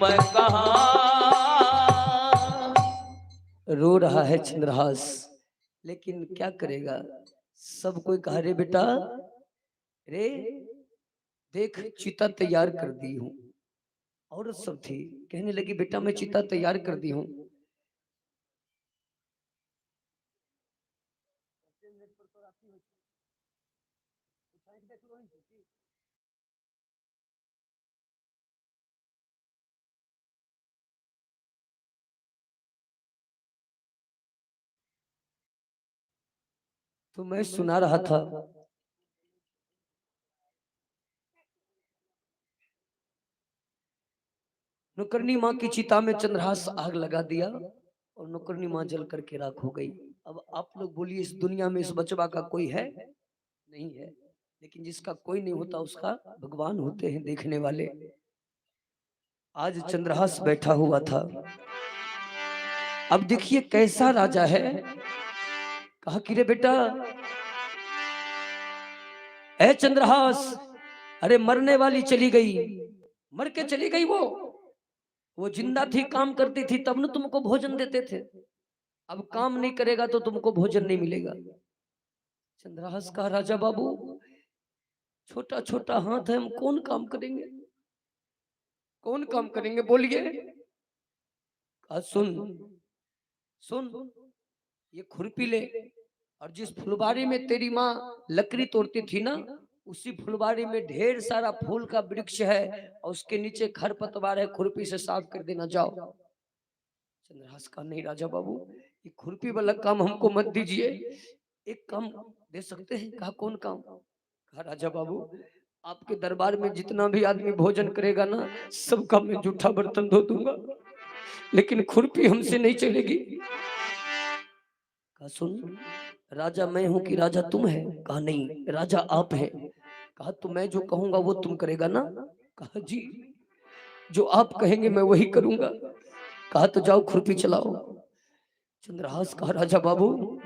मैं कहाँ। रो रहा है चंद्रहास, लेकिन क्या करेगा। सब कोई कहा रे बेटा रे देख चिता तैयार कर दी हूँ। औरत सब थी, कहने लगी बेटा मैं चिता तैयार कर दी हूँ। तो मैं सुना रहा था, नौकरनी माँ की चिता में चंद्रहास आग लगा दिया और नौकरनी माँ जल करके राख हो गई। अब आप लोग बोलिए इस दुनिया में इस बचवा का कोई है? नहीं है, लेकिन जिसका कोई नहीं होता उसका भगवान होते हैं देखने वाले। आज चंद्रहास बैठा हुआ था। अब देखिए कैसा राजा है। कहा कि रे बेटा ए चंद्रहास, अरे मरने वाली चली गई, मर के चली गई। वो जिंदा थी, काम करती थी तब न तुमको भोजन देते थे। अब काम नहीं करेगा तो तुमको भोजन नहीं मिलेगा। चंद्रहास का राजा बाबू छोटा छोटा हाथ है, हम कौन काम करेंगे, कौन काम करेंगे बोलिए। सुन सुन, ये खुरपी ले और जिस फुलबाड़ी में तेरी माँ लकड़ी तोड़ती थी ना, उसी फुलबाड़ी में ढेर सारा फूल का वृक्ष है और उसके नीचे खरपतवार है, खुरपी से साफ कर देना जाओ। चंद्रहास का नहीं राजा बाबू, ये खुरपी वाला काम हमको मत दीजिए, एक काम दे सकते हैं। कहा कौन काम? कहा राजा बाबू आपके दरबार में जितना भी आदमी भोजन करेगा ना, सबका मैं जूठा बर्तन धो दूंगा, लेकिन खुरपी हमसे नहीं चलेगी। कहा सुन, राजा मैं हूं कि राजा तुम है? कहा नहीं राजा आप हैं। कहा तो मैं जो कहूंगा वो तुम करेगा ना? कहा जी, जो आप कहेंगे मैं वही करूंगा। कहा तो जाओ खुरपी चलाओ। चंद्रहास कहा राजा बाबू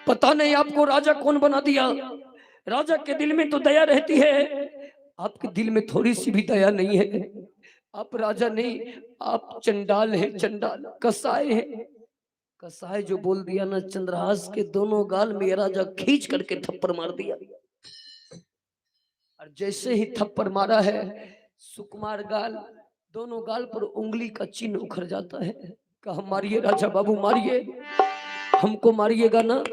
पता नहीं आपको राजा कौन बना दिया, राजा के दिल में तो दया रहती है, आपके दिल में थोड़ी सी भी दया नहीं है। आप राजा नहीं, आप चंडाल है, चंडाल कसाई है। कसाई जो बोल दिया ना, चंद्रहास के दोनों गाल में राजा खींच करके थप्पड़ मार दिया। और जैसे ही थप्पड़ मारा है, सुकुमार गाल, दोनों गाल पर उंगली का चिन्ह उखड़ जाता है। कहा मारिए राजा बाबू मारिए, हमको मारिएगा ना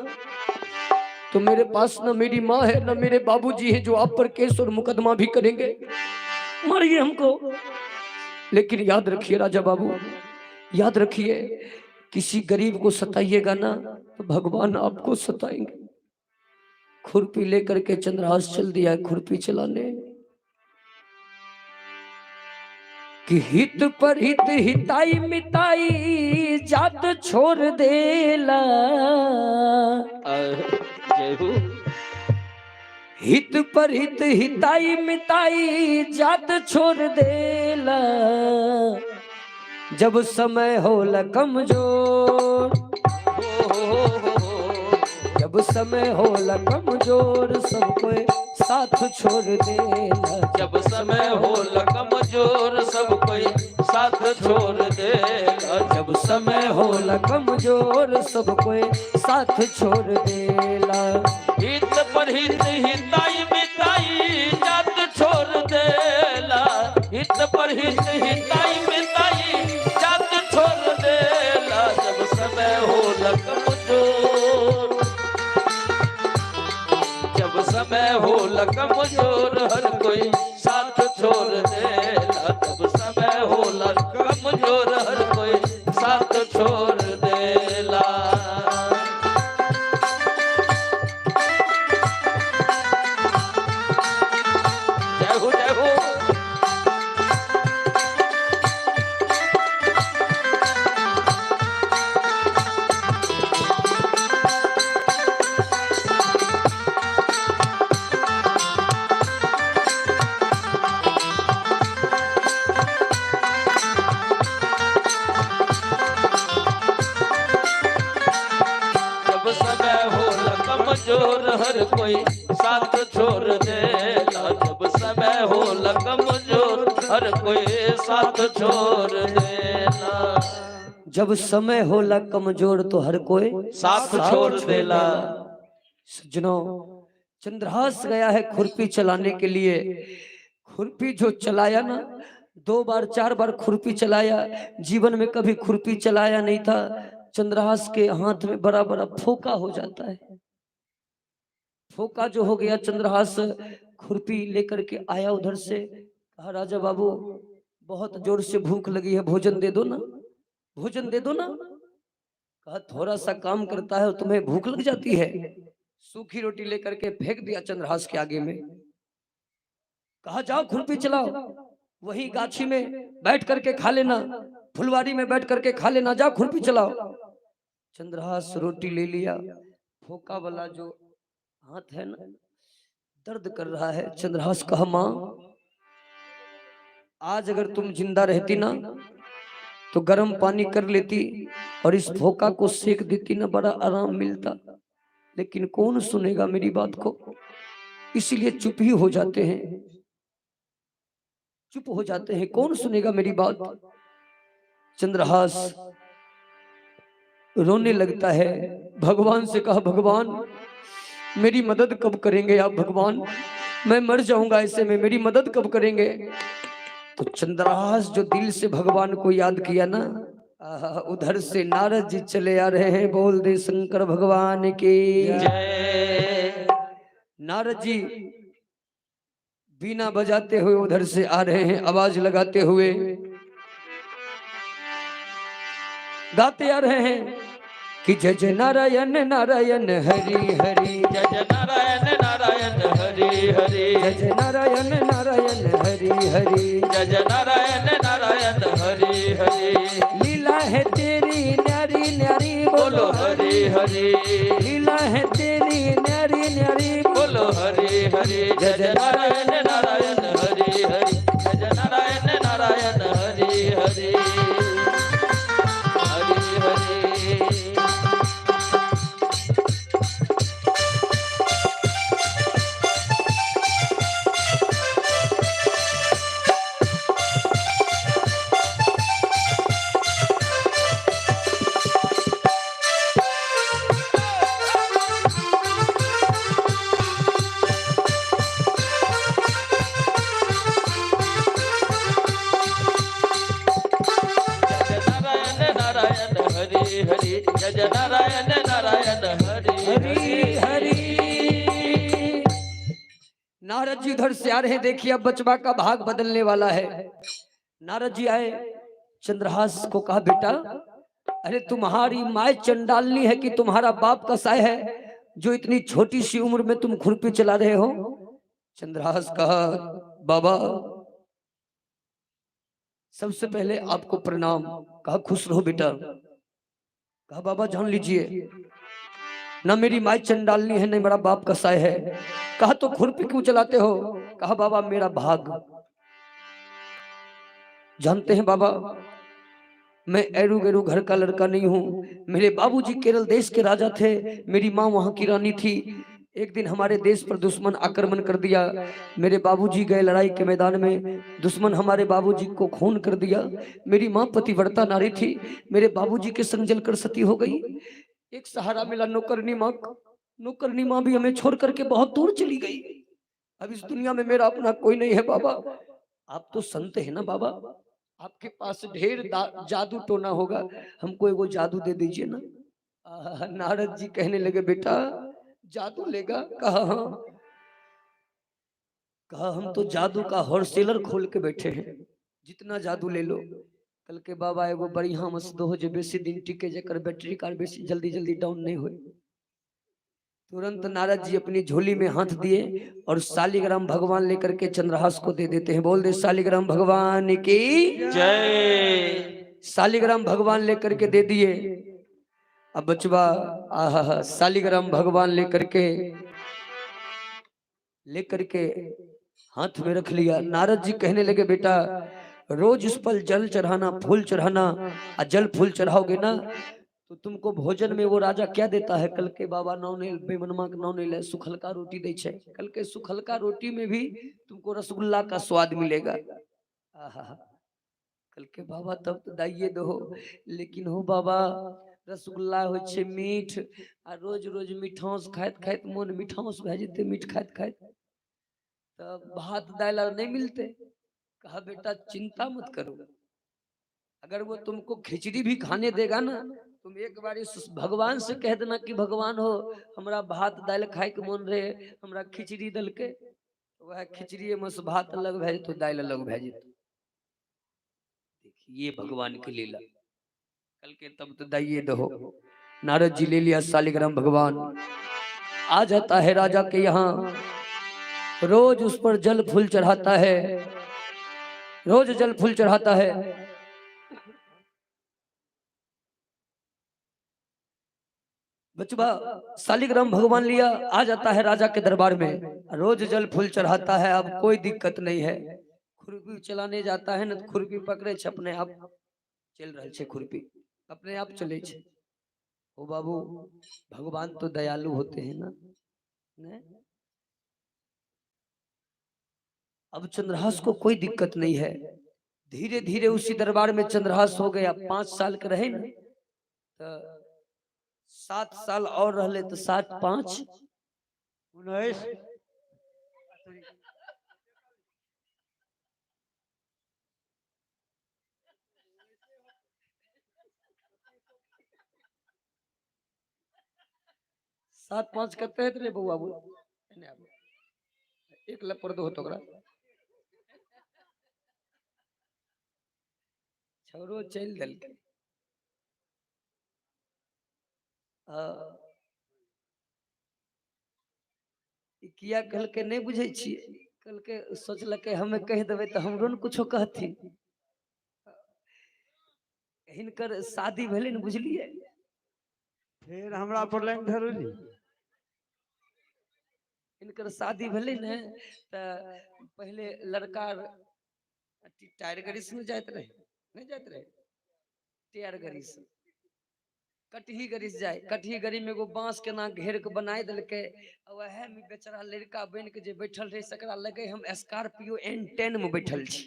तो मेरे पास ना मेरी माँ है ना मेरे बाबूजी है जो आप पर केस और मुकदमा भी करेंगे, मारिए हमको। लेकिन याद रखिए राजा बाबू, याद रखिए किसी गरीब को सताइएगा ना तो भगवान आपको सताएंगे। खुरपी लेकर के चंद्रहास चल दिया खुरपी चलाने। कि हित पर हित हिताई मिताई जात छोड़ देला। हित पर हित हिताई मिताई जात छोड़ देला, जब समय होला कमजोर, जब समय होला कमजोर सब कोई साथ छोड़ देला। जब समय होला कमजोर सब कोई साथ छोड़ देला। जब समय होला कमजोर सब कोई साथ छोड़ देला। हित पर हित हिताई मिताई जात छोड़ देला। हित पर हित हिताई मिताई जात छोड़ देला। जब समय होला कमजोर, जब समय होला कमजोर हर कोई साथ छोड़ देला। जब समय होला कमजोर हर कोई साथ छोड़ देला। जय हो जय हो। कमजोर हर कोई साथ छोड़ देला। जब समय होला कमजोर हर कोई साथ छोड़ देला। जब समय होला कमजोर तो हर कोई साथ छोड़ देला। सज्जनों, चंद्रहास गया है खुरपी चलाने के लिए। खुरपी जो चलाया ना, 2 बार 4 बार खुरपी चलाया, जीवन में कभी खुरपी चलाया नहीं था। चंद्रहास के हाथ में बड़ा बड़ा फोका हो जाता है। फोका जो हो गया, चंद्रहास खुरपी लेकर के आया उधर से। कहा राजा बाबू बहुत जोर से भूख लगी है, भोजन दे दो ना, भोजन दे दो ना। कहा थोड़ा सा काम करता है और तुम्हें भूख लग जाती है। सूखी रोटी लेकर के फेंक दिया चंद्रहास के आगे में। कहा जाओ खुरपी चलाओ, वही गाछी में बैठ करके खा लेना, फुलवारी में बैठ करके खा लेना, जाओ खुरपी चलाओ। चंद्रहास रोटी ले लिया। फोका वाला जो हाथ है ना, दर्द कर रहा है। चंद्रहास कहा माँ, आज अगर तुम जिंदा रहती ना तो गर्म पानी कर लेती और इस फोका को सेक देती ना, बड़ा आराम मिलता। लेकिन कौन सुनेगा मेरी बात को, इसीलिए चुप ही हो जाते हैं, चुप हो जाते हैं, कौन सुनेगा मेरी बात। चंद्रहास रोने लगता है, भगवान से कहा भगवान मेरी मदद कब करेंगे आप, भगवान मैं मर जाऊंगा ऐसे में, मेरी मदद कब करेंगे। तो चंद्रहास जो दिल से भगवान को याद किया ना, उधर से नारद जी चले आ रहे हैं। बोल दे शंकर भगवान की जय। नारद जी बीना बजाते हुए उधर से आ रहे हैं, आवाज लगाते हुए गाते आ रहे हैं कि जय जय नारायण नारायण हरि हरि, जय जय नारायण नारायण हरि हरि, जय जय नारायण नारायण हरि हरि, जय जय नारायण नारायण हरि हरि। लीला है तेरी न्यारी न्यारी, बोलो हरि हरि, लीला है तेरी न्यारी न्यारी, बोलो हरि हरि। जय जय नारायण नारायण हरि हरि, जय जय नारायण नारायण हरि हरि, हरि हरि। हरि जय जय नारायण नारायण हरि हरि हरि। नारद जी उधर से आ रहे हैं, देखिए अब बचवा का भाग बदलने वाला है। नारद जी आए, चंद्रहास को कहा बेटा अरे तुम्हारी माय चंडालनी है कि तुम्हारा बाप कसाई है जो इतनी छोटी सी उम्र में तुम खुरपी चला रहे हो। चंद्रहास कहा बाबा सबसे पहले आपको प्रणाम। कहा खुश रहो बेटा। कहा बाबा जान लीजिए ना मेरी माई चंडालनी है, न मेरा बाप कसाई है। कहा तो खुरपी क्यों चलाते हो? कहा बाबा मेरा भाग। जानते हैं बाबा मैं एरू गेरू घर का लड़का नहीं हूँ। मेरे बाबूजी केरल देश के राजा थे, मेरी माँ वहां की रानी थी। एक दिन हमारे देश पर दुश्मन आक्रमण कर दिया, मेरे बाबूजी गए लड़ाई के मैदान में, दुश्मन हमारे बाबूजी को खून कर दिया। मेरी माँ पतिव्रता नारी थी, मेरे बाबूजी के संग जलकर सती हो गई। एक सहारा मिला नौकरनी माँ, नौकरनी माँ भी हमें छोड़ करके बहुत दूर चली गई। अब इस दुनिया में मेरा अपना कोई नहीं है। बाबा आप तो संत है ना बाबा, आपके पास ढेर जादू टोना होगा, हमको एगो जादू दे दीजिए ना। नारद जी कहने लगे बेटा जादू लेगा? कहा हाँ। कहा हम तो जादू का होलसेलर खोल के बैठे हैं, जितना जादू ले लो। कल के बाबा एगो बढ़िया मस्त हो जो बेसी दिन टिके, जकर बैटरी कार बेसी जल्दी जल्दी डाउन नहीं हो। तुरंत नारद जी अपनी झोली में हाथ दिए और शालिग्राम भगवान लेकर के चंद्रहास को दे देते हैं। बोल दे शालिग्राम भगवान की जय। शालिग्राम भगवान लेकर के दे दिए। अब बचवा आहा शालिग्राम भगवान लेकर के हाथ में रख लिया। नारद जी कहने लगे बेटा रोज इस पर जल चढ़ाना, फूल चढ़ाना, और जल फूल चढ़ाओगे ना तो तुमको भोजन में वो राजा क्या देता है? कल के बाबा नौ सुखलका रोटी दे छे। कल के सुखलका रोटी में भी तुमको रसगुल्ला का स्वाद मिलेगा। आहा कल के बाबा तब तो दाइए दो, लेकिन हो बाबा रसगुल्ला हो छे मीठ, आ रोज रोज मिठास खाइत खाइत मोन मिठास भए जेते, मीठ खाइत खाइत तब भात दाल और नहीं मिलते। कहा बेटा चिंता मत करो, अगर वो तुमको खिचड़ी भी खाने देगा ना, तुम एक बार इस भगवान से कह देना कि भगवान हो हमरा भात दाल खाए के मन रहे, हमरा खिचड़ी दल के, वह खिचड़ी में से भात अलग भे तो दाल अलग भे जेत। देखिए ये भगवान की लीला। कल के तब तो दाइए दहो, नारद जी ले लिया शालिग्राम भगवान, आ जाता है राजा के यहाँ, रोज उस पर जल फूल चढ़ाता है, रोज जल फूल चढ़ाता है। बचवा शालिग्राम भगवान लिया, आ जाता है राजा के दरबार में, रोज जल फूल चढ़ाता है। अब कोई दिक्कत नहीं है, खुरपी चलाने जाता है ना तो खुरपी पकड़े छे, अपने आप चल रहे छे, खुरपी अपने आप चले छे। ओ बाबू भगवान तो दयालु होते हैं ना, ने? अब चंद्रहास को कोई दिक्कत नहीं है, धीरे धीरे उसी दरबार में चंद्रहास हो गया। 5 साल के रहे ना, तो 7 साल और रहले तो 7 5 19 7 5 करते हैं रे बउआ, बोल एक लपड़ दो तो छोरो चल दल के। किया कल के नहीं बुझे छिए, कल के सोचलके हमें कह देवे तो हमरो न कुछो कहथिन। हिनकर शादी भेले न बुझलिए, फिर हमरा पर लाइन धरली। इनकर शादी भेले न त पहले लड़का टायर गाड़ी से जात रहे, नहीं जात रहे टायर गाड़ी से, कटही गरी से जाए, कटही गरी में एगो बांस के ना घेर के बनाए दिलके, वह में बेचारा लड़का बन के जे बैठल रहे, सकरा लगे हम स्कॉर्पियो N10 में बैठल छी।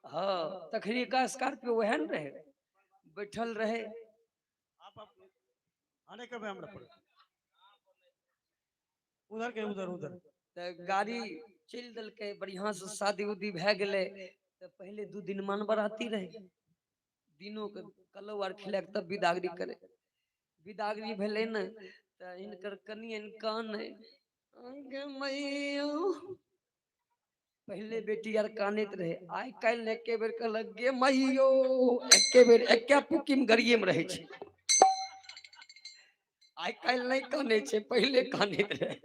हाँ तखनी का स्कॉर्पियो वह न रहे, बैठल रहे। आप आने कब है हमरा पर, उधर के उधर उधर त गाड़ी चल दल के, बढ़िया से शादी उदी भे गेले। तो पहले 2 दिन मन बराती रहे, दिनों के कलौ आर खिला के तब विदागरी करे। विदागरी भेले न त इनकर कनियन कान आगे मैया, पहले बेटी यार कानेत रहे, आइ काल एके बेर कहलक गे मैयो, एके बेर एके पुकी में गरिये में रहे छे। आइ काल नहीं काने छे, पहले कानेत रहे।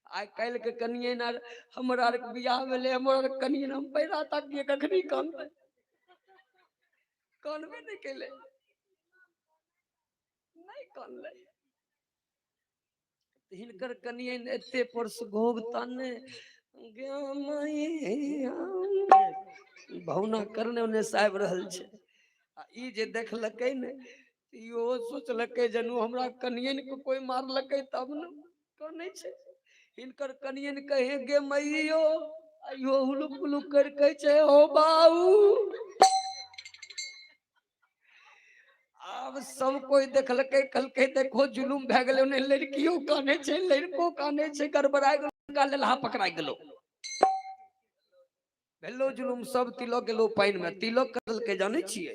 आइ काल के कनियन आर हमरा आर के बियाह भेले, हमर कनियन हम पैरा ताकिए कखनी कानबे, कानबे नहीं केले, नहीं कानले। हिनकर कनियन एते परस घोग ताने गे मैया, भावना करने उन्हें साहब रहल छे। आ ई जे देखलकै न, इहो सोचलकै जनू हमरा कनियन को कोई मारलकै तब न काने छे। इनकर कनियन कहे गे मैयो, आइयो हुलुक हुलुक कर कहे छे हो बाऊ। अब सब कोई देखलकै, कहलकै देखो जुलुम भे गेलै, उन्हें लड़कियों काने छे, लड़को काने छे, गड़बड़ा गेलो, का लेलहा पकड़ा गेलो। भेलो जुलुम, सब तिलक गेलो पाइन में। तिलक करलकै जाने छिए,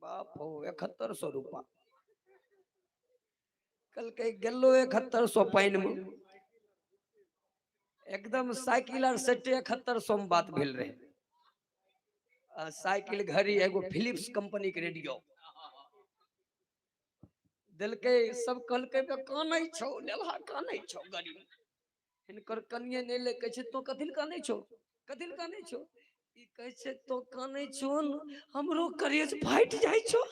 बाप हो 7100 रुपया, कहलकै गेलो 7100 पाइन में। एकदम साइकिल आर सेटे 7100 में बात भेल रहे। साइकिल घड़ी एगो फिलिप्स कंपनी के रेडियो दिलके, सब कहलकै कानै छौ, लेलहा कानै छौ गाड़ी में। हिनकर कनिये ने ले कहे छे तो कथिल कानै छौ, कथिल कानै छौ, ई कहे छे तो कानै छौ न हमरो करेज फाइट जाय छौ।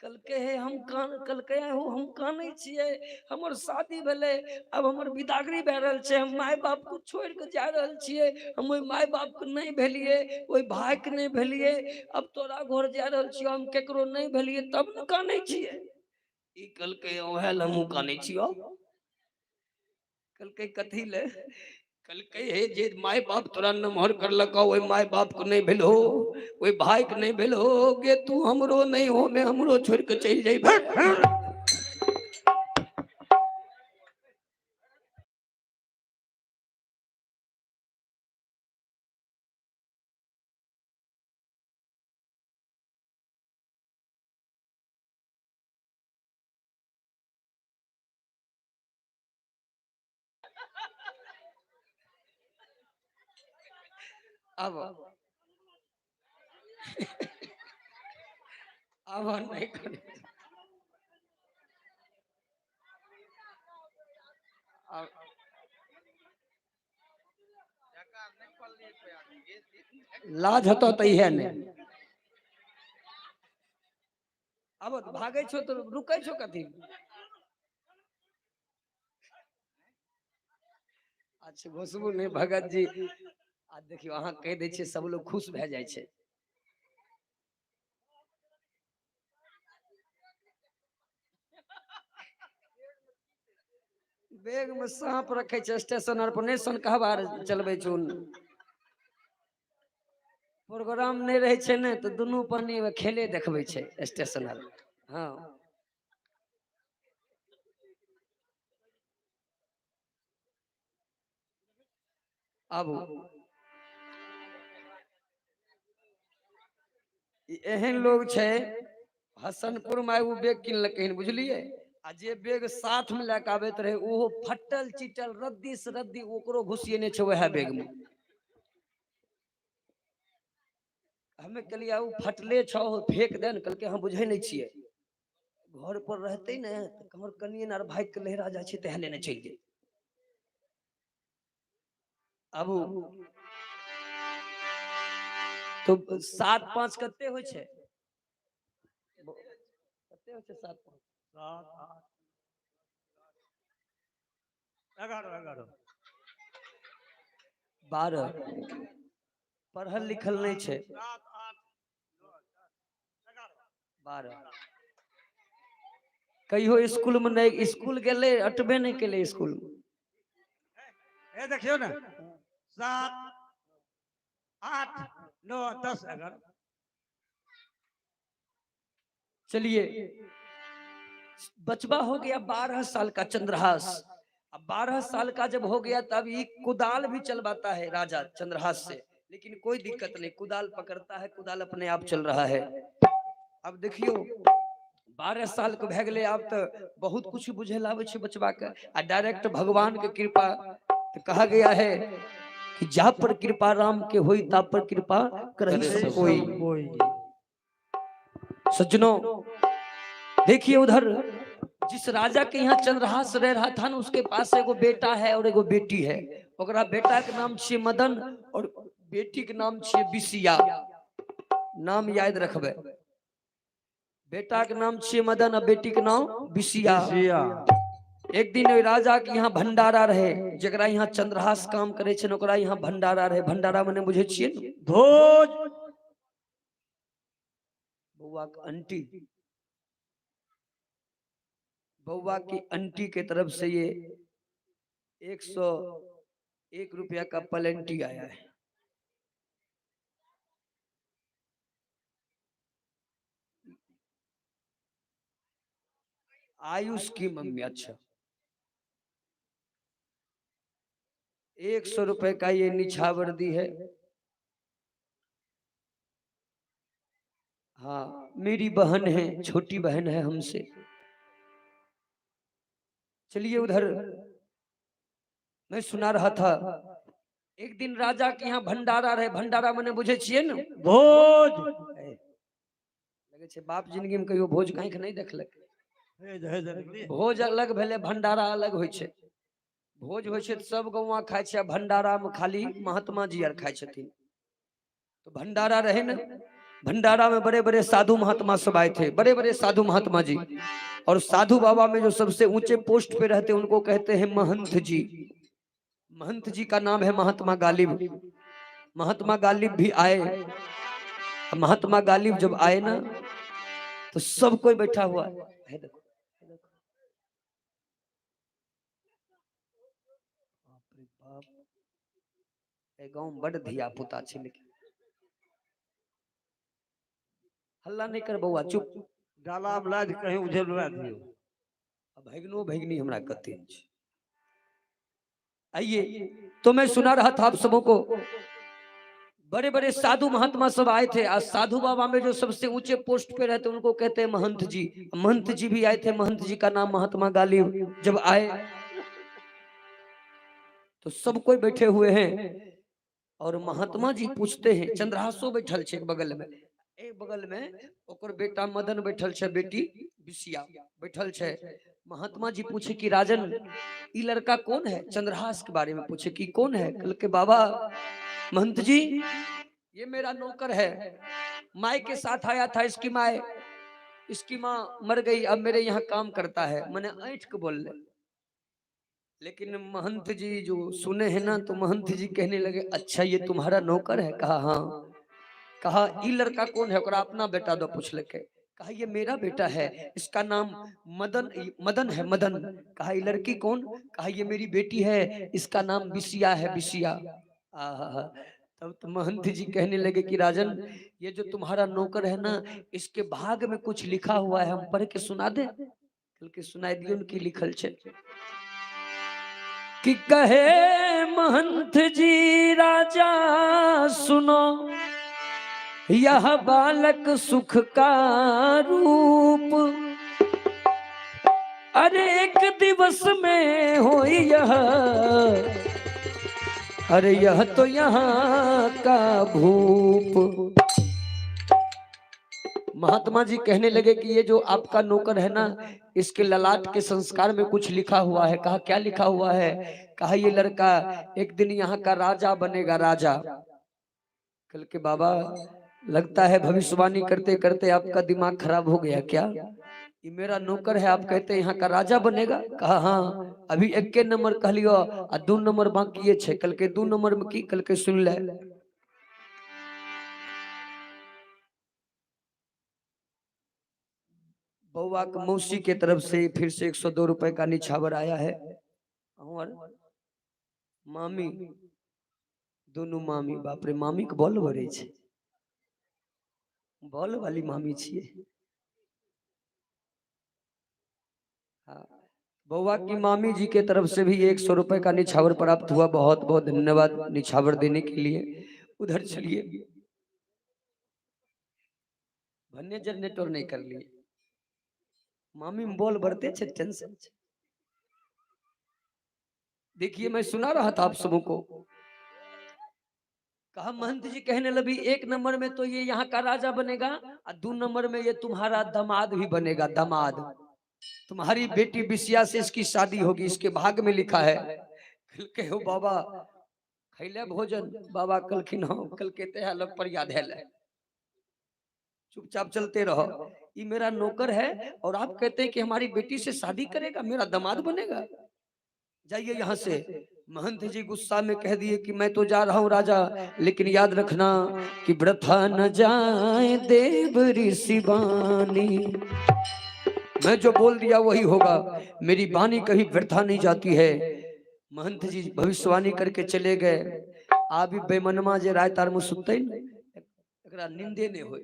कहलकै हे हम कान, कहलकै हो हम कानै छिए, हमर शादी भेले, अब हमर विदागरी भे रहल छे, हम माय बाप को छोड़ के जा रहल छिए, हम ओइ माय बाप के नहीं भेलिए, ओइ भाई के नहीं भेलिए, अब तोरा घर जा रहल छिए, हम केकरो नहीं भेलिए, तब न कानै छिए। ई कल के ओहे लमु काने छियो कल के कथी ले कल के हे जे माय बाप तोरा नमहर करलक ओय माय बाप को नहीं भेलो ओय भाई के नहीं भेलो गे तू हमरो नहीं हो मैं हमरो छोड़ के चल जाइबे अब अब नहीं करे अब लाज हतो तई है ने अब भागे छो तो रुकै छो कथी अच्छा घुसबू नहीं भगत जी आ देखियो अहाँ कह दै छियै सब लोग खुश भए जाइ छै बैग में सांप रखे छै स्टेशन आर पर नहीं सन कहबार चलबै छुन प्रोग्राम नहीं रहे छै ने तो दुनू पानी में खेले देखबै छै स्टेशन आर हाँ अब एहन लोग छै हसनपुर में एगो बैग किनलकै बुझलिए आ जे बैग साथ में लेके आबैत रहे ओहो फटल चिटल रद्दी से रद्दी ओकरो घुसिएने छै वह बैग में हमें कहलिए उ फटले छौ फेंक दे न कहलकै हम बुझै नहीं छिए घर पर रहते ने तो हमर कनियन आर भाग के लहरा जाइ छै तेहन लेने चल जाए अब तो 7-5 कते होइ छै कते होइ छै 7-5 7 8 11 12 पढ़ल लिखल नहीं छै 7 8 11 12 कहियो स्कूल में नहीं स्कूल गेले अटबे नहीं केले स्कूल में ए देखियो ना 7 8 9 10 11 चलिए बचवा हो गया 12 साल का चंद्रहास अब 12 साल का जब हो गया तब ये कुदाल भी चलवाता है राजा चंद्रहास से लेकिन कोई दिक्कत नहीं कुदाल पकड़ता है कुदाल अपने आप चल रहा है अब देखियो 12 साल के भए गेले अब तो बहुत कुछ बुझे लावे छै बचवा के आ डायरेक्ट भगवान के कृपा तो कहा गया है कि जा पर कृपा राम के होई ता पर कृपा करहि सब कोई सज्जनों देखिए उधर जिस राजा के यहाँ चंद्रहास रह रहा था ना उसके पास एगो बेटा है और एगो बेटी है ओकरा बेटा के नाम छिए मदन और बेटी के नाम छिए बिसिया नाम याद रखबे बेटा के नाम छिए मदन और बेटी के नाम बिसिया एक दिन ओइ राजा के यहाँ भंडारा रहे जकरा यहाँ चंद्रहास काम करे छै ओकरा यहाँ भंडारा रहे भंडारा मने बुझे छिए न भोज बउआ की अंटी के तरफ से ये 101 रुपया का पलेंटी आया है आयुष की मम्मी अच्छा 100 रुपए का ये निछावर दी है हाँ मेरी बहन है छोटी बहन है हमसे चलिए उधर मैं सुना रहा था एक दिन राजा के यहाँ भंडारा रहे भंडारा मने बुझे छिए न भोज लगे छै बाप जिंदगी में कहियो भोज कहीं के नहीं देखलक हे जे भोज अलग भेले भंडारा अलग होइ छै भोज होइ छै त सब गौवा खाइ छै भंडारा में खाली महात्मा जी आर खाइ छथिन तो भंडारा रहे न भंडारा में बड़े बड़े साधु महात्मा सब आए थे बड़े बड़े साधु महात्मा जी और साधु बाबा में जो सबसे ऊंचे पोस्ट पे रहते उनको कहते हैं महंत जी महंत जी का नाम है महात्मा गालिब महात्मा गालिब भी आए महात्मा गालिब जब आए ना तो सब कोई बैठा हुआ है देखो रे बाप, ए गांव में बड़ धिया पुता छे, लेकिन हल्ला नहीं कर बउआ, चुप। डाला में लाद कहीं उझलवा दियो। अब भैगनो भैगनी हमरा कते छे। आइए, तो मैं सुना रहा था आप सबों को, बड़े बड़े साधु महात्मा सब आए थे। आज साधु बाबा में जो सबसे ऊंचे पोस्ट पे रहते उनको कहते हैं महंत जी। महंत जी भी आए थे, महंत जी का नाम महात्मा गालिब। जब आए तो सब कोई बैठे हुए हैं और महात्मा जी पूछते हैं, चंद्रहासो बैठल छे एक बगल में, एक बगल में ओकर बेटा मदन बैठल छे, बेटी बिसिया बैठल छे। महात्मा जी पूछे कि राजन ई लड़का कौन है? चंद्रहास के बारे में पूछे कि कौन है? कल के बाबा महंत जी ये मेरा नौकर है, माई के साथ आया था। इसकी माँ मर गई, अब मेरे यहाँ काम करता है। मैंने ऐठ के बोल ले, लेकिन महंत जी जो सुने हैं ना, तो महंत जी कहने लगे अच्छा ये तुम्हारा नौकर है? कहा हाँ। कहा ई लड़का कौन है? ओकरा अपना बेटा दो पूछ लेके। कहा ये मेरा बेटा है, इसका नाम मदन है, मदन। कहा ये लड़की कौन? कहा ये मेरी बेटी है, इसका नाम बिसिया है, बिसिया। तब तो महंत जी कहने लगे कि राजन ये जो तुम्हारा नौकर है ना, इसके भाग में कुछ लिखा हुआ है, हम पढ़ के सुना दे? कल के सुनाई दिए उनकी लिखल छे कि कहे महंत जी राजा सुनो, यह बालक सुख का रूप, अरे एक दिवस में हो यह, अरे यह तो यहाँ का भूप। महात्मा जी कहने लगे कि ये जो आपका नौकर है ना, इसके ललाट के संस्कार में कुछ लिखा हुआ है। कहा क्या लिखा हुआ है? कहा ये लड़का एक दिन यहाँ का राजा बनेगा, राजा। कल के बाबा लगता है भविष्यवाणी करते करते आपका दिमाग खराब हो गया क्या? ये मेरा नौकर है, आप कहते हैं यहाँ का राजा बनेगा? कहा हाँ, अभी 1 नंबर कह लियो और 2 नंबर बाकी छे। कल के 2 नंबर में की? कल के सुन ले, बउआ के मौसी के तरफ से फिर से 102 रुपए का निछावर आया है। और मामी, दोनों मामी, बाप रे मामी के बॉल भरे छे, बॉल वाली मामी छिए। हाँ, बउआ की मामी जी के तरफ से भी 100 रुपए का निछावर प्राप्त हुआ। बहुत बहुत धन्यवाद निछावर देने के लिए। उधर चलिए, भन्ने जनरेटर नहीं कर लिए, मामी में बॉल बढ़ते छे, टेंशन छे। देखिए मैं सुना रहा था आप सबों को, कहा महंत जी कहने लगी 1 नंबर में तो ये यहाँ का राजा बनेगा और 2 नंबर में ये तुम्हारा दामाद भी बनेगा, दामाद। तुम्हारी बेटी बिसिया से इसकी शादी होगी, इसके भाग में लिखा है। कल के हो बाबा खैले भोजन? बाबा कलखिन हो, कल के ते अलग पर याद है, चुपचाप चलते रहो। ये मेरा नौकर है और आप कहते हैं कि हमारी बेटी से शादी करेगा, मेरा दामाद बनेगा? जाइए यहाँ से। महंत जी गुस्सा में कह दिए कि मैं तो जा रहा हूँ राजा, लेकिन याद रखना कि वृथा न जाए देव ऋषि बानी। मैं जो बोल दिया वही होगा, मेरी बानी कभी व्यर्था नहीं जाती है। महंत जी भविष्यवाणी करके चले गए। आबी बेमनमा जे राय तार में सुतते एकरा निंदे ने होय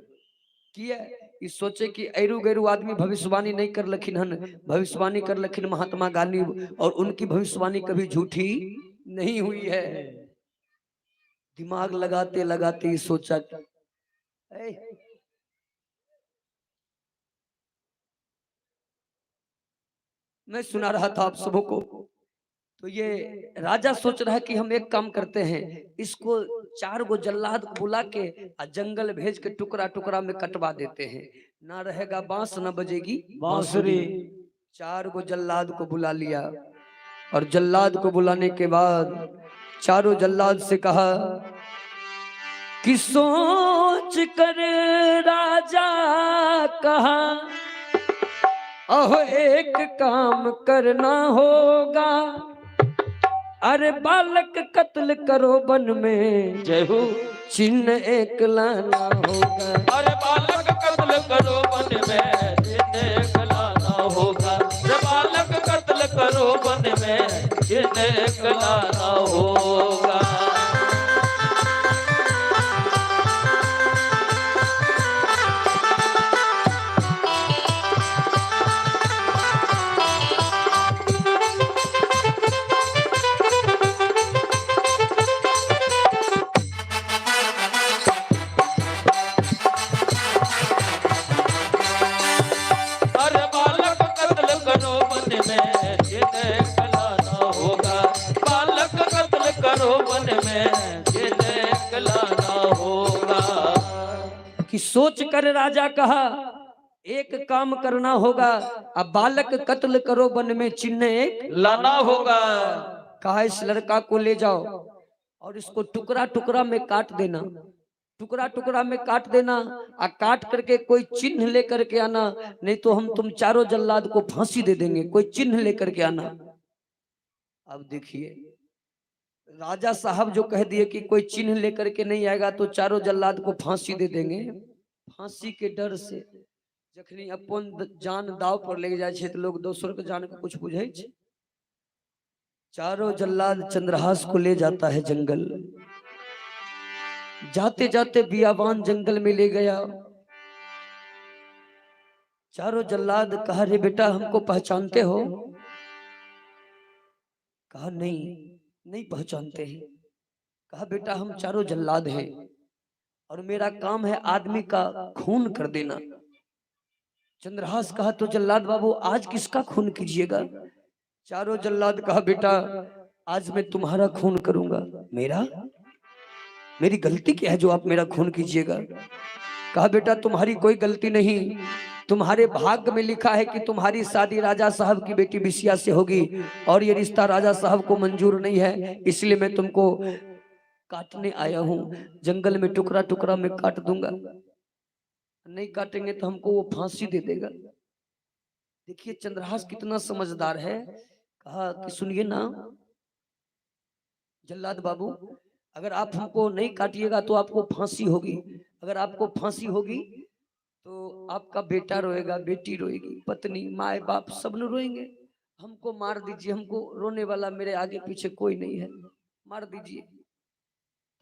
किया ई सोचे कि ऐरू गैरू आदमी भविष्यवाणी नहीं कर लखिन हन, भविष्यवाणी कर लखिन महात्मा गांधी, और उनकी भविष्यवाणी कभी झूठी नहीं हुई है। दिमाग लगाते लगाते ही सोचा मैं सुना रहा था आप सबों को। तो ये राजा सोच रहा है कि हम एक काम करते हैं, इसको 4 गो जल्लाद को बुला के जंगल भेज के टुकड़ा टुकड़ा में कटवा देते हैं। ना रहेगा बांस, ना बजेगी बांसुरी। 4 गो जल्लाद को बुला लिया और जल्लाद को बुलाने के बाद चारों जल्लाद से कहा कि सोच कर राजा कहा अहो एक काम करना होगा, अरे बालक कत्ल करो वन में, जय हो। चिन्ह एक लाना होगा। अरे बालक कत्ल करो वन में, चिन्ह एक लाना होगा। अरे बालक कत्ल करो वन में, जिन्हें गलाना होगा। अरे बालक कत्ल करो वन में जिन्हें गलाना होगा। बालक कत्ल करो वन में जिन्हें गलाना होगा। कि सोच कर राजा कहा एक काम करना होगा, अब बालक कत्ल करो वन में चिन्ह एक लाना होगा। कहा इस लड़का को ले जाओ और इसको टुकड़ा टुकड़ा में काट देना, टुकड़ा टुकड़ा में काट देना, और काट करके कोई चिन्ह लेकर के आना, नहीं तो हम तुम चारों जल्लाद को फांसी दे देंगे। कोई चिन्ह लेकर के आना। अब देखिए राजा साहब जो कह दिए कि कोई चिन्ह लेकर के नहीं आएगा तो चारों जल्लाद को फांसी दे देंगे। फांसी के डर से जखनी अपन जान दाव पर ले जाए छे तो लोग दोसर के जान के कुछ बुझे छे। चारों जल्लाद चंद्रहास को ले जाता है जंगल। जाते जाते बियाबान जंगल में ले गया। चारों जल्लाद कहा रे बेटा हमको पहचानते हो? कहा नहीं पहचानते हैं। कहा बेटा हम चारों जल्लाद हैं और मेरा काम है आदमी का खून कर देना। चंद्रहास कहा तो जल्लाद बाबू आज किसका खून कीजिएगा? चारों जल्लाद कहा बेटा आज मैं तुम्हारा खून करूंगा। मेरी गलती क्या है जो आप मेरा खून कीजिएगा? कहा बेटा तुम्हारी कोई गलती नहीं, तुम्हारे भाग्य में लिखा है कि तुम्हारी शादी राजा साहब की बेटी बिसिया से होगी और ये रिश्ता राजा साहब को मंजूर नहीं है, इसलिए मैं तुमको काटने आया हूँ। जंगल में टुकड़ा टुकड़ा में काट दूंगा, नहीं काटेंगे तो हमको वो फांसी दे देगा। देखिए चंद्रहास कितना समझदार है। कहा कि सुनिए ना जल्लाद बाबू, अगर आप हमको नहीं काटिएगा तो आपको फांसी होगी। अगर आपको फांसी होगी तो आपका बेटा रोएगा, बेटी रोएगी, पत्नी माए बाप सब लोग रोएंगे। हमको मार दीजिए, हमको रोने वाला मेरे आगे पीछे कोई नहीं है, मार दीजिए।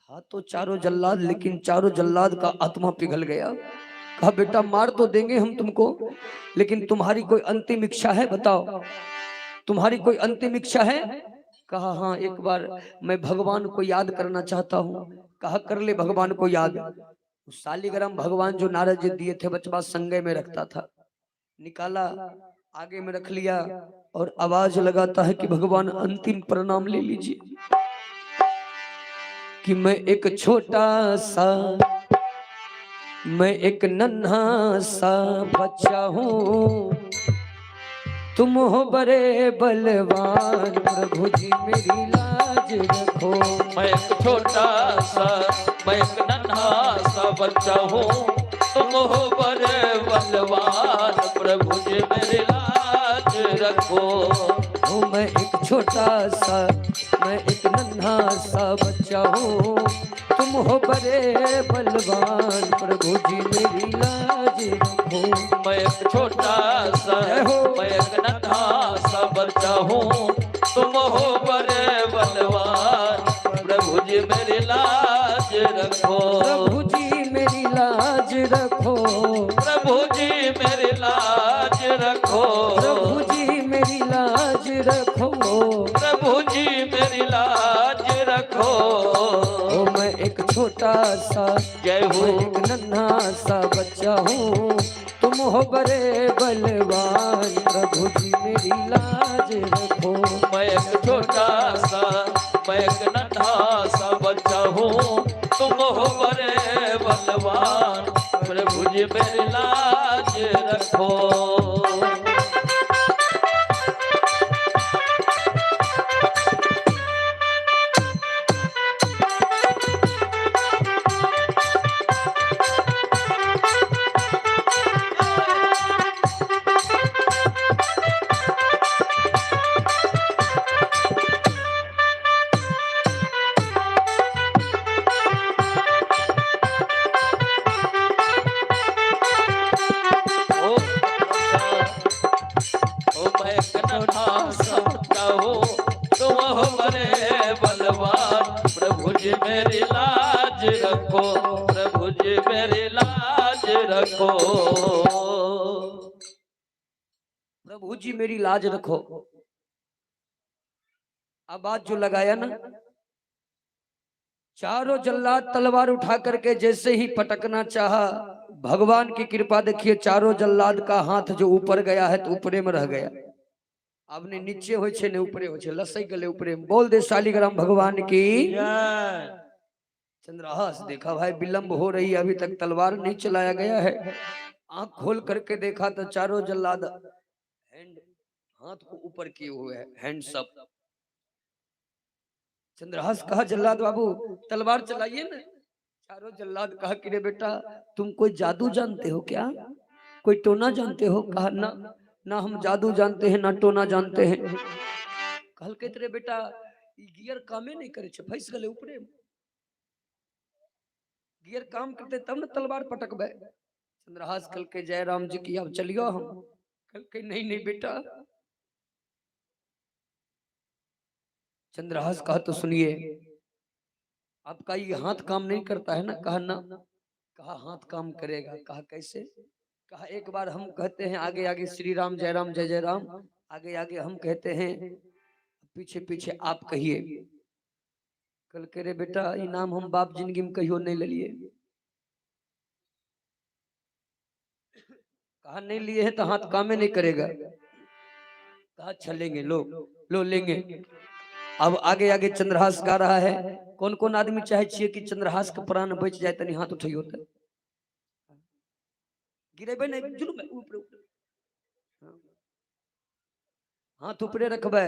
था तो चारों जल्लाद, लेकिन चारों जल्लाद का आत्मा पिघल गया। कहा बेटा मार तो देंगे हम तुमको, लेकिन तुम्हारी कोई अंतिम इच्छा है? बताओ तुम्हारी कोई अंतिम इच्छा है? कहा हाँ एक बार मैं भगवान को याद करना चाहता हूँ। कहा कर ले भगवान को याद। शालिग्राम भगवान जो नारद जी दिए थे बचपा संगे में रखता था, निकाला आगे में रख लिया और आवाज लगाता है कि भगवान अंतिम प्रणाम ले लीजिए। कि मैं एक छोटा सा, मैं एक नन्हा सा बच्चा हूँ, तुम हो बड़े बलवान, प्रभु जी मेरी लाज रखो। मैं एक छोटा सा, मैं एक नन्हा सा बच्चा हूँ, तुम हो बड़े बलवान, प्रभु जी मेरी लाज रखो। मैं एक छोटा सा, मैं एक नन्हा सा बच्चा हूँ, तुम हो बड़े बलवान, प्रभु जी मेरी लाज रखो। मैं एक छोटा सा, मैं एक नन्हा सा बच्चा हूँ, तुम हो बड़े बलवान, प्रभु जी मेरी लाज रखो। प्रभु जी मेरी लाज रखो, प्रभु जी मेरी लाज रखो, प्रभु जी मेरी लाज रखो, प्रभु जी मेरी लाज रखो। ओ मैं एक छोटा सा, जय हो, मैं एक नन्हा सा बच्चा हूँ, तुम हो बड़े बलवान, प्रभु जी मेरी लाज रखो। मैं एक छोटा सा, मैं एक नन्हा सा बच्चा हूँ, तुम हो बड़े बलवान, प्रभु जी मेरी लाज रखो। रखो, प्रभु जी मेरी लाज रखो। प्रभु जी मेरी लाज रखो। आवाज जो लगाया ना, चारों जल्लाद तलवार उठा करके जैसे ही पटकना चाहा, भगवान की कृपा देखिए, चारों जल्लाद का हाथ जो ऊपर गया है तो ऊपरे में रह गया। आपने नीचे हो छे ने ऊपरे हो छे, लसई गले ऊपरे में। बोल दे शालिग्राम भगवान की। जय। चंद्रहास देखा भाई विलंब हो रही है, अभी तक तलवार नहीं चलाया गया है। आंख खोल करके देखा तो चारों जल्लाद हैंड, हाथ को ऊपर किए हुए है, हैंड्स अप। चंद्रहास कहा जल्लाद बाबू तलवार चलाइए ना। चारों जल्लाद कहा कि रे बेटा तुम कोई जादू जानते हो क्या, कोई टोना जानते हो? कहा ना ना हम जादू जानते हैं ना टोना जानते हैं। कहल के तेरे बेटा गियर कामे नहीं करे छे, फंस गले ऊपरे। गियर काम करते तब न तलवार पटकबे। चंद्रहास कल के जय राम जी की अब चलियो हम। कल के नहीं नहीं बेटा। चंद्रहास कहा तो सुनिए, आपका ये हाथ काम नहीं करता है ना? कहा ना। कहा हाथ काम करेगा। कहा कैसे? कहा एक बार हम कहते हैं आगे आगे श्री राम जय राम जय जय राम, आगे आगे हम कहते हैं, पीछे पीछे आप कहिए। कल के रे बेटा ये नाम हम बाप जिंदगी में कहियो नहीं ले लिए। कहा नहीं लिए हैं तो हाथ कामे नहीं करेगा। कहा चलेंगे, लो लेंगे। अब आगे आगे चंद्रहास गा रहा है। कौन कौन आदमी चाहे छिए कि चंद्रहास के प्राण बच जाए? तनी हाथ उठाइयो त। गिरेबे नहीं, जुलूम है, ऊपर ऊपर हाथ ऊपरे रखबे।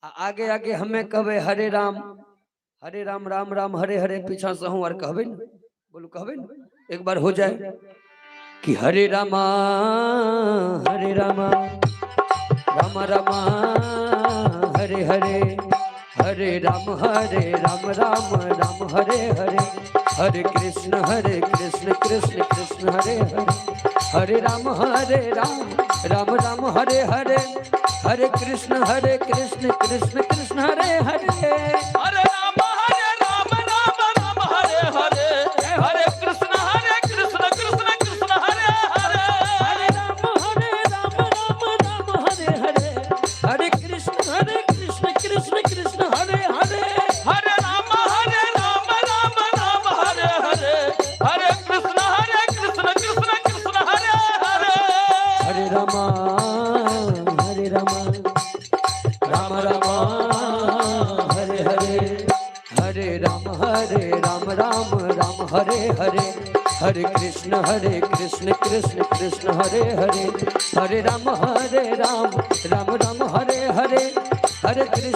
आगे आगे हमें कहबे हरे राम राम राम हरे हरे, पीछा से हूं और कहबे न। बोलू कहबे न, एक बार हो जाए कि हरे रामा राम रामा हरे हरे, हरे राम राम राम हरे हरे, हरे कृष्ण कृष्ण कृष्ण हरे हरे, हरे राम राम राम हरे हरे, हरे कृष्ण कृष्ण कृष्ण हरे हरे, हरे राम राम राम हरे हरे, हरे कृष्ण कृष्ण कृष्ण हरे हरे, हरे राम राम हरे हरे, हरे कृष्ण कृष्ण कृष्ण हरे हरे, हरे राम राम हरे हरे, हरे कृष्ण कृष्ण कृष्ण हरे हरे, हरे राम हरे हरे, हरे राम राम हरे हरे, हरे कृष्ण कृष्ण कृष्ण हरे हरे, हरे राम राम राम हरे हरे, हरे कृष्ण